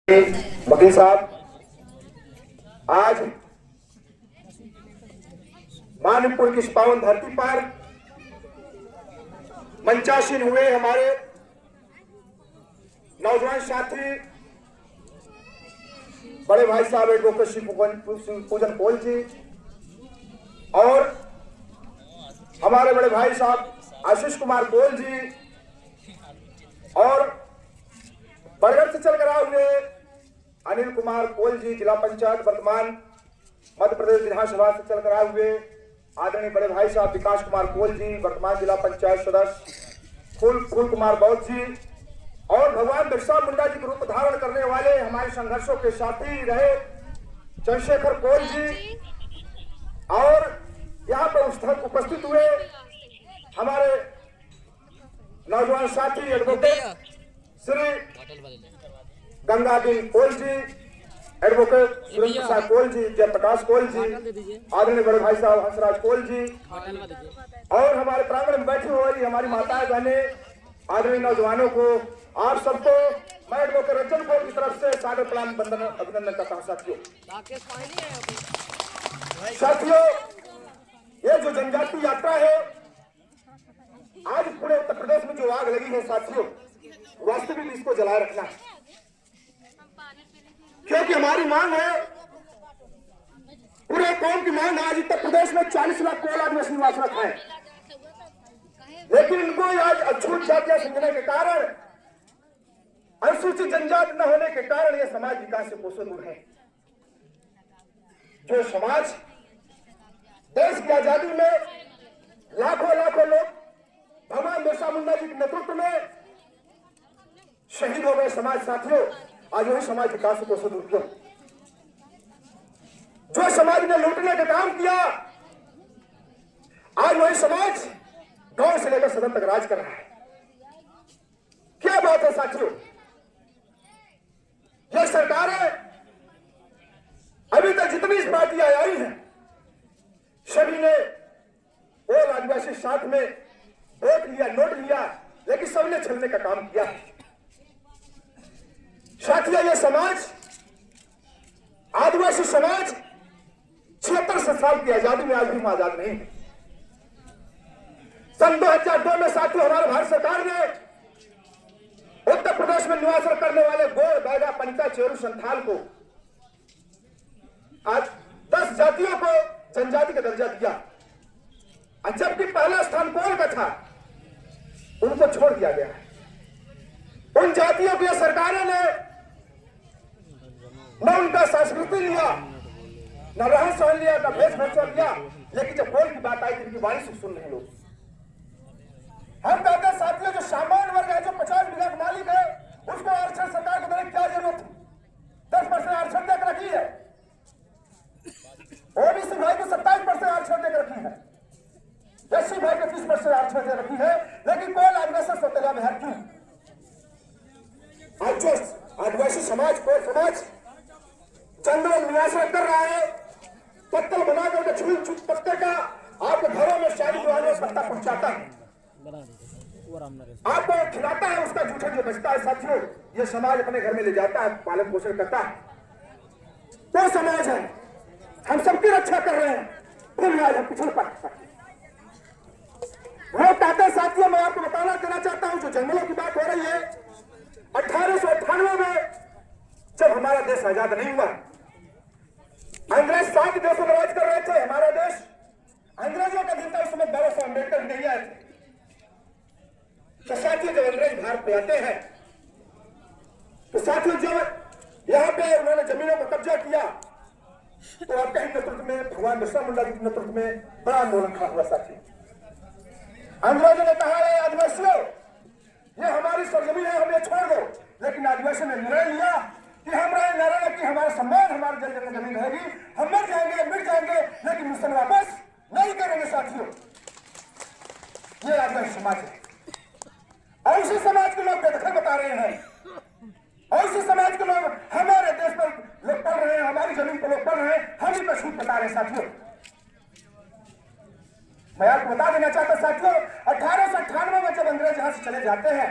वकील साहब, आज मानपुर की इस पावन धरती पर मंचासीन हुए हमारे नौजवान साथी बड़े भाई साहब एडवोकेट श्री पूजन कोल जी और हमारे बड़े भाई साहब आशीष कुमार कोल जी और बरगढ़ से चलकर आए हुए अनिल कुमार कोल जी, जिला पंचायत वर्तमान मध्य प्रदेश विधानसभा से चलकर आए हुए आदरणीय बड़े भाई साहब विकास कुमार कोल जी, वर्तमान जिला पंचायत सदस्य फूल कुमार बौद्ध जी और भगवान बिरसा मुंडा जी के रूप धारण करने वाले हमारे संघर्षों के साथी रहे चंद्रशेखर कोल जी और यहाँ पर उपस्थित हुए हमारे नौजवान साथी एडवोकेट श्री गंगाधर कोल जी, एडवोकेट सुरेंद्र प्रसाद कोल जी, जयप्रकाश कोल जी, आदरणीय बड़े भाई साहब हंसराज कोल जी और हमारे प्रांगण में बैठी हुई हमारी माताएं बहनें, आदरणीय नौजवानों को आप सबको मैं एडवोकेट रंजन कोल की तरफ से सादर प्रणाम वंदन अभिनंदन करता हूँ। साथियों, ये जो जनजाति यात्रा है आज पूरे उत्तर प्रदेश में जो आग लगी है साथियों, वास्तविक इसको जलाए रखना है क्योंकि हमारी मांग है, पूरे कौम की मांग आज उत्तर प्रदेश में 40 लाख कोल आदिवासी निवासरत है, लेकिन इनको आज अछूत जातियां समझने के कारण, अनुसूचित जनजाति न होने के कारण यह समाज विकास से कोसों दूर है। जो समाज देश की आजादी में लाखों लोग भगवान बिरसा मुंडा जी के नेतृत्व में शहीद हो गए समाज साथियों, आज वही समाज विकास को दूर किया। जो समाज ने लूटने का काम किया आज वही समाज गांव से लेकर सदन तक राज कर रहा है। क्या बात है साथियों, यह सरकारें अभी तक जितनी इस पार्टियां आई हैं सभी ने और आदिवासी साथ में वोट लिया, नोट लिया, लेकिन सबने छलने का काम किया। साथियों, यह समाज आदिवासी समाज 76 साल की आजादी में आज भी आजाद नहीं है। सन 2002 में साथियों हमारे भारत सरकार ने उत्तर प्रदेश में निवास करने वाले गोड़, बैगा, पंचा, चेरू, संथाल को आज 10 जातियों को जनजाति का दर्जा दिया, जबकि पहला स्थान कोल का था उनको छोड़ दिया गया है। उन जातियों की सरकारों ने न उनका संस्कृति लिया, न रहन सहन लिया, न भेष भूषा लिया, लेकिन जब कोल की बात आई तो उनकी वाणी से सुन रहे लोग। हम कहते हैं साथियों, जो सामान्य वर्ग है, जो 50 बीघा का मालिक है, उसको आरक्षण सरकार को देने की क्या जरूरत है? 10% आरक्षण देकर रखी है, ओबीसी भाई को 27% आरक्षण देकर रखी है, एससी भाई को 30% आरक्षण दे रखी है, लेकिन कोल आदिवासी सौतेला में है क्यों? आज जो आदिवासी समाज, कोल समाज जंगल निवास कर रहा है, पत्तल बनाकर छुल पत्ते का आपके घरों में शादी विवाह में पत्ता पहुंचाता है, आपको खिलाता है, उसका जूठा जो बचता है साथियों ये समाज अपने घर में ले जाता है, पालन पोषण करता है। तो समाज है, हम सबकी रक्षा कर रहे हैं, फिर आज हम पिछड़ पड़ते हैं। वो कहते हैं साथियों, मैं आपको बताना देना चाहता हूं, जो जंगलों की बात हो रही है, 1898 में जब हमारा देश आजाद नहीं हुआ, अंग्रेज 7 देशों में राज कर रहे थे, हमारा देश अंग्रेजों का दिन था, उस समय बाबा साहब अम्बेडकर नहीं आए थे। तो साथियों, जब अंग्रेज भारत में आते हैं तो साथियों जब यहाँ पे उन्होंने जमीनों पर कब्जा किया तो आपके नेतृत्व में, भगवान बिरसा मुंडा के नेतृत्व में बड़ा आंदोलन खड़ा हुआ साथियों। अंग्रेजों ने कहा है आदिवासियों, ये हमारी सरजमीन है, हमें छोड़ दो, लेकिन आदिवासी ने निर्णय लिया कि हमारा निर्णय कि हमारा सम्मान, हमारी जल जगह जमीन रहेगी, हम मर जाएंगे, मिट जाएंगे, लेकिन मिशन वापस नहीं करेंगे साथियों। ये आदिवासी समाज है और उसी समाज के लोग बेदखल बता रहे हैं और उसी समाज के लोग हमारे देश पर लोग पढ़ रहे हैं, हमारी जमीन पर लोग पढ़ रहे हैं, हम ही पर छूट बता रहे हैं साथियों। मैं आपको बता देना चाहता साथियों, 1898 में जब अंग्रेज यहां से चले जाते हैं,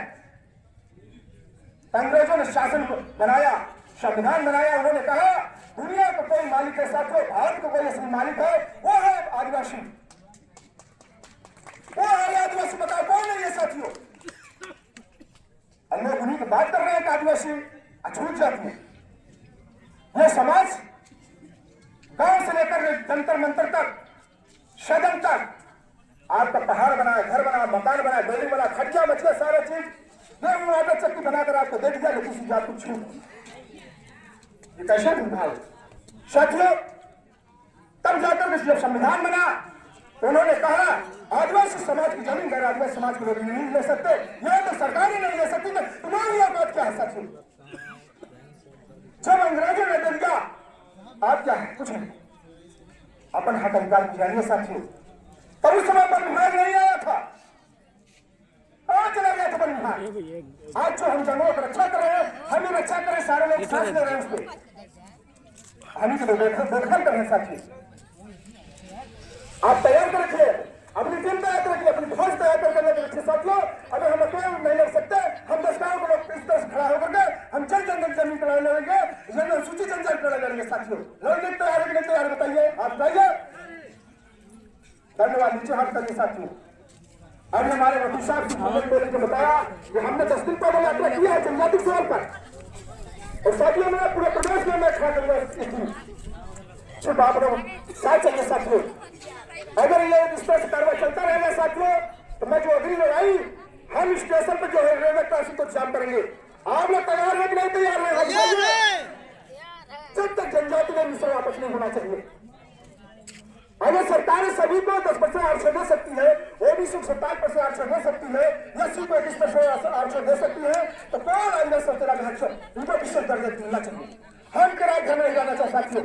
अंग्रेजों ने शासन बनाया संविधान बनाया, उन्होंने कहा दुनिया को कोई मालिक है साथियों, भारत को कोई असली मालिक है, वो है आदिवासी। वो है आदिवासी, बताओ कौन है ये साथियों? हम लोग उन्हीं की बात कर रहे हैं कि आदिवासी अछूत जाति है। यह समाज गांव से लेकर जंतर मंतर तक, सदन तक आपका पहाड़ बनाया, घर बनाया, मकान बनाया, बिल्डिंग बनाया, खटिया मछिया सारा चीज गेहूं आटा चक्की बनाकर आपको दे दिया, लेकिन किसी जात को छूट। ये कैसे विभाग साथियों? तब जाकर जब संविधान बना तो उन्होंने कहा आदिवासी समाज की जमीन गैर आदिवासी समाज के लोग नहीं ले सकते, यह तो सरकार ही नहीं ले सकती, तो तुम्हारी बात क्या है साथियों? जब अंग्रेजों ने दे दिया, आप क्या है? कुछ नहीं, अपन हक अधिकार की जानिए साथियों। तब उस समय वन विभाग नहीं आया था, आज चला गया था वन विभाग। आज जो हम जंगलों की रक्षा कर रहे हैं, हम ही रक्षा करें, सारे लोग सांस ले रहे हैं उस पर, हम ही तो देखभाल कर रहे हैं साथियों। आप तैयार कर रखिए, अपनी टीम तैयार कर रखिए, अपनी फौज तैयार करके रखिए साथियों। अगर हम अकेले नहीं लड़ सकते, हम 10 गांव के लोग इस तरह से खड़ा होकर के हम जन जमीन लड़ाई लड़ेंगे, अनुसूचित जनजाति लड़ाई लड़ेंगे साथियों। लड़ने तैयार है कि नहीं तैयार बताइए, आप बताइए। धन्यवाद, नीचे हाथ करिए साथियों। अभी हमारे वकील साहब ने बताया कि हमने 10 दिन पैदल यात्रा किया है जनजाति सवाल पर, और साथियों में पूरे प्रदेश में मैं खड़ा करूंगा सिर्फ आप लोग साथ चलिए साथियों। अगर ये इस तरह से कार्रवाई चलता रहेगा साथियों, तो मैं जो अगली लड़ाई हम स्टेशन पर जो है रेलवे क्रॉसिंग को जाम करेंगे। आप लोग तैयार है कि नहीं तैयार है? जब तक जनजाति में मिश्रण वापस नहीं होना चाहिए। अगर सरकार सभी को 10% आरक्षण दे सकती है, ओबीसी को 57% आरक्षण दे सकती है, एससी को 21% आरक्षण दे सकती है, तो कौन आएगा 17 आरक्षण? उनको विशेष दर्जा मिलना चाहिए। हम किराए घर में नहीं जाना चाहते साथियों,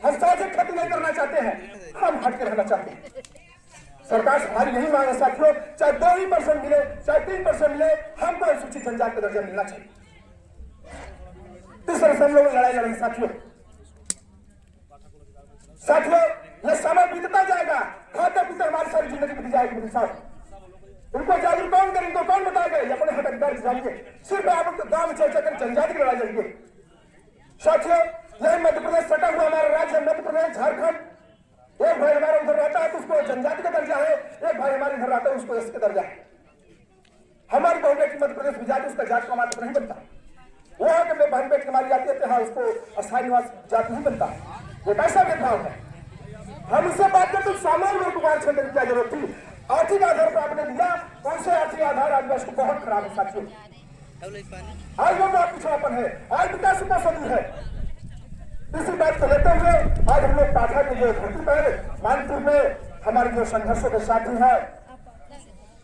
हम साजिश खत्म नहीं करना चाहते हैं, हम हट के रहना चाहते हैं। सरकार से हमारी यही मांग है साथियों, चाहे 2% मिले, चाहे 3% मिले, हमको अनुसूचित जनजाति का दर्जा मिलना चाहिए। इस तरह से हम लोग लड़ाई लड़ेंगे साथियों। साथियों, यह समय बीतता जाएगा, खाते पीते हमारी सारी जिंदगी बीत जाएगी मेरे साथ। उनको जागरूक कौन करेंगे, तो कौन बताएगा? अपने हक अधिकार जानिए। सिर्फ आप गांव में चर्चा कर जनजाति की लड़ाई लड़ेंगे साथियों। यही मध्य प्रदेश सटा हुआ हमारा राज्य है, मध्य प्रदेश, झारखंड। एक भाई हमारा उधर रहता है तो उसको जनजाति का दर्जा है, एक भाई हमारे इधर रहता है उसको एससी का दर्जा है। हमारी बहू बेटी मध्य प्रदेश में जाती, उसका जात प्रमाण पत्र नहीं बनता। वहां के बहन बेटी हमारी जाती है, हाँ उसको अस्थायी निवास जात नहीं बनता। ये कैसा भेदभाव है? हम इससे बात करते तो सामान्य वर्ग को आरक्षण देने की क्या जरूरत थी? आर्थिक आधार पर आपने दिया, कौन से आर्थिक आधार आदिवासी को बहुत खराब है साथियों। आज वो बहुत पिछड़ापन है, आज विकास का सदी है। इसी बात को लेते हुए आज हम लोग पाठा के जो धरती पर मानपुर में हमारे जो संघर्षों के साथी है,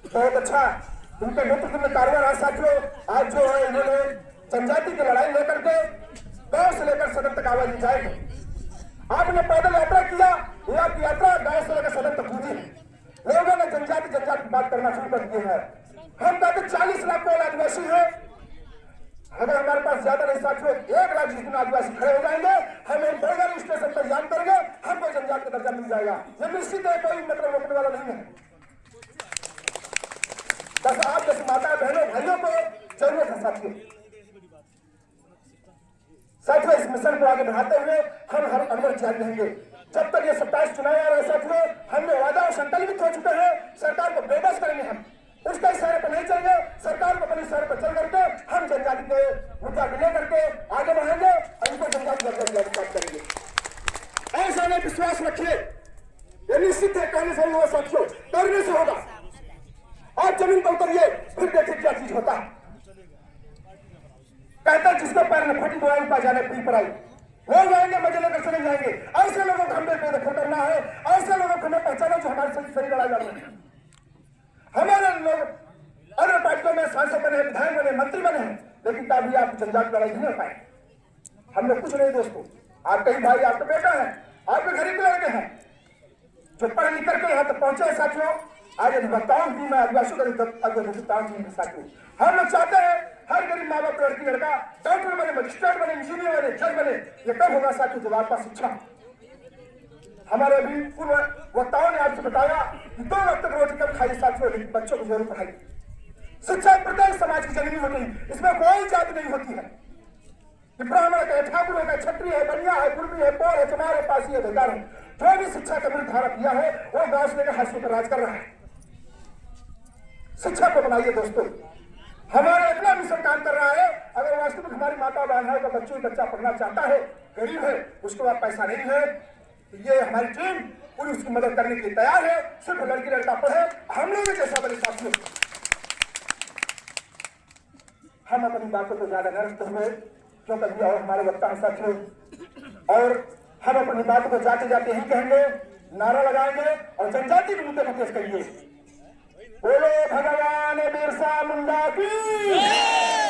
बहुत अच्छा उनके नेतृत्व में कार्रवाई रहा साथियों। आज जो है इन्होंने जनजाति की लड़ाई लेकर के गांव से लेकर सदन तक आवाज उठाएगी। आपने पैदल यात्रा किया, आपकी यात्रा गांव से लेकर सदन तक पहुंची। लोगों ने जनजाति की बात करना शुरू कर दिया है। हम कहते 40 लाख को आदिवासी है, अगर हमारे पास ज्यादा नहीं साथियों, 1 लाख जिस दिन आदिवासी खड़े हो जाएंगे, हम बड़गढ़ स्टेशन पर जाम करेंगे, हमको जनजाति का दर्जा मिल जाएगा। ये निश्चित है, कोई मतलब रोकने वाला नहीं है। बस आप जैसे माता बहनों भाइयों को जरूरत है साथियों। साथियों, इस मिशन को आगे बढ़ाते हुए हम हर अमल जारी रहेंगे जब तक ये 27 चुनाव आ रहे साथियों। हमने वादा और संकल्पित हो चुके हैं, सरकार को बेबस करेंगे हम, उसका इशारे पर नहीं चलेंगे, सरकार को अपने इशारे पर चल करके हम जनजाति के मुद्दा को लेकर के आगे बढ़ेंगे और इनको जनजाति प्राप्त करेंगे। ऐसा नहीं विश्वास रखिए, ये निश्चित है, कहने से होगा साथियों, करने से होगा। आप जमीन पर उतरिए, फिर देखिए क्या चीज होता है। कहता है जिसके पैर में फटी बुआई पा जाने पी पर आई, लोग आएंगे मजे लेकर चले जाएंगे। ऐसे लोगों को हमें बेदखल करना है, ऐसे लोगों को हमें पहचाना जो हमारे सही लड़ाई लड़ रहे हैं। हमारे लोग अन्य पार्टियों में सांसद बने, विधायक बने, मंत्री बने हैं, लेकिन कभी आप जनजाति लड़ाई नहीं हो पाए। हम लोग कुछ नहीं दोस्तों, आपका ही भाई, आपका बेटा है, आपके गरीब लड़के हैं जो पढ़ लिख करके यहाँ तक पहुंचे हैं साथियों। आज अधिवक्ताओं की मैं आदिवासियों की साथियों, हम लोग चाहते हैं हर गरीब माँ बाप लड़की लड़का डॉक्टर बने, मजिस्ट्रेट बने, इंजीनियर बने, जज बने। ये कब होगा साथियों? जब आपका शिक्षा। हमारे अभी पूर्व वक्ताओं ने आपसे बताया कि 2 वक्त तक रोटी कब खाई साथियों, लेकिन बच्चों को जरूर पढ़ाई। शिक्षा प्रत्येक समाज की जरूरी होती है, इसमें कोई जाति नहीं होती है। कि ब्राह्मण है, ठाकुर है, क्षत्रिय है, बनिया है, कुर्मी है, पौर है, चमार है, पासी है, बेकार है, जो भी शिक्षा का मूल धारा किया है वो गांव से लेकर हाशिए पर राज कर रहा है। शिक्षा को बनाइए दोस्तों, हमारा इतना मिशन काम कर रहा है। अगर वास्तविक हमारी माता बहन है तो बच्चा पढ़ना चाहता है, गरीब है, उसके पास पैसा नहीं है, तो ये हमारी टीम पूरी उसकी मदद करने के लिए तैयार है। सिर्फ लड़की लड़का पढ़े, हम लोग जैसा बड़े साथियों, हम अपनी बातों को ज्यादा न रखते हुए क्यों कभी और हमारे वक्ता हैं साथियों, और हम अपनी बातों को जाते जाते ही कहेंगे, नारा लगाएंगे और जनजाति के मुद्दे को पेश करिए। बोलो भगवान बिरसा मुंडा की।